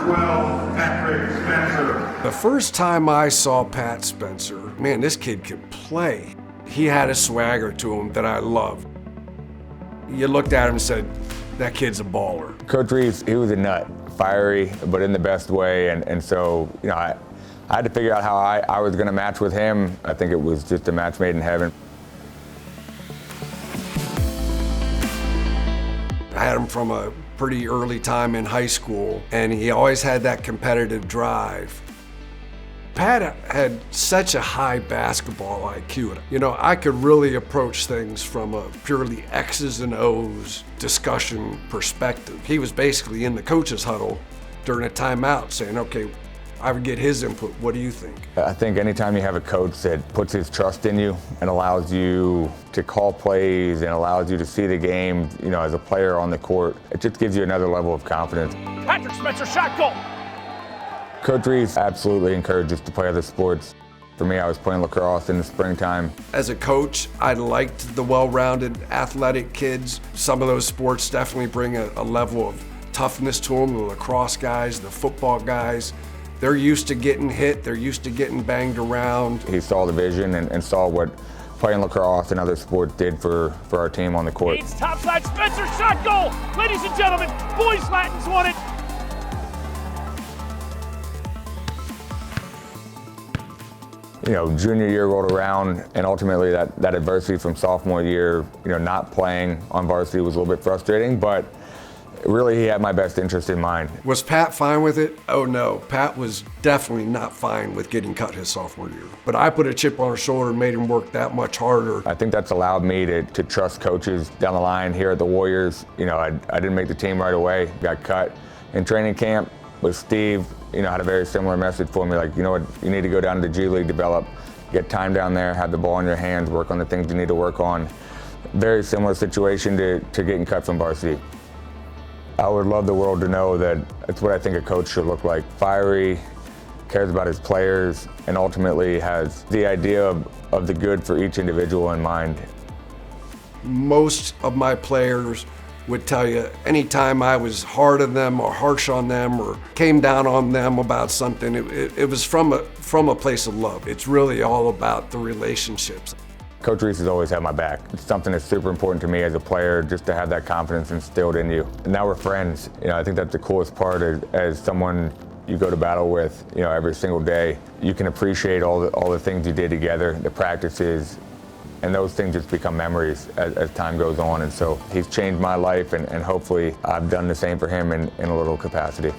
12, Patrick Spencer. The first time I saw Pat Spencer, man, this kid could play. He had a swagger to him that I loved. You looked at him and said, that kid's a baller. Coach Rees, he was a nut, fiery, but in the best way. And so, I had to figure out how I was going to match with him. I think it was just a match made in heaven. I had him from a pretty early time in high school, and he always had that competitive drive. Pat had such a high basketball IQ. I could really approach things from a purely X's and O's discussion perspective. He was basically in the coach's huddle during a timeout saying, okay, I would get his input. What do you think? I think anytime you have a coach that puts his trust in you and allows you to call plays and allows you to see the game, as a player on the court, it just gives you another level of confidence. Patrick Spencer, shot goal. Coach Rees absolutely encouraged us to play other sports. For me, I was playing lacrosse in the springtime. As a coach, I liked the well-rounded athletic kids. Some of those sports definitely bring a level of toughness to them. The lacrosse guys, the football guys, they're used to getting hit, they're used to getting banged around. He saw the vision and saw what playing lacrosse and other sports did for our team on the court. It's topside, Spencer, shot goal! Ladies and gentlemen, boys Latins won it. Junior year rolled around, and ultimately that adversity from sophomore year, not playing on varsity was a little bit frustrating, but really he had my best interest in mind. Was Pat fine with it? Oh no, Pat was definitely not fine with getting cut his sophomore year. But I put a chip on his shoulder and made him work that much harder. I think that's allowed me to trust coaches down the line here at the Warriors. I didn't make the team right away, got cut in training camp with Steve. Had a very similar message for me, like, you need to go down to the G League, develop, get time down there, have the ball in your hands, work on the things you need to work on. Very similar situation to getting cut from varsity. I would love the world to know that it's what I think a coach should look like. Fiery, cares about his players, and ultimately has the idea of the good for each individual in mind. Most of my players would tell you anytime I was hard on them or harsh on them or came down on them about something, it was from a place of love. It's really all about the relationships. Coach Rees has always had my back. It's something that's super important to me as a player, just to have that confidence instilled in you. And now we're friends. I think that's the coolest part as someone you go to battle with, every single day. You can appreciate all the things you did together, the practices, and those things just become memories as time goes on. And so he's changed my life, and hopefully I've done the same for him in a little capacity.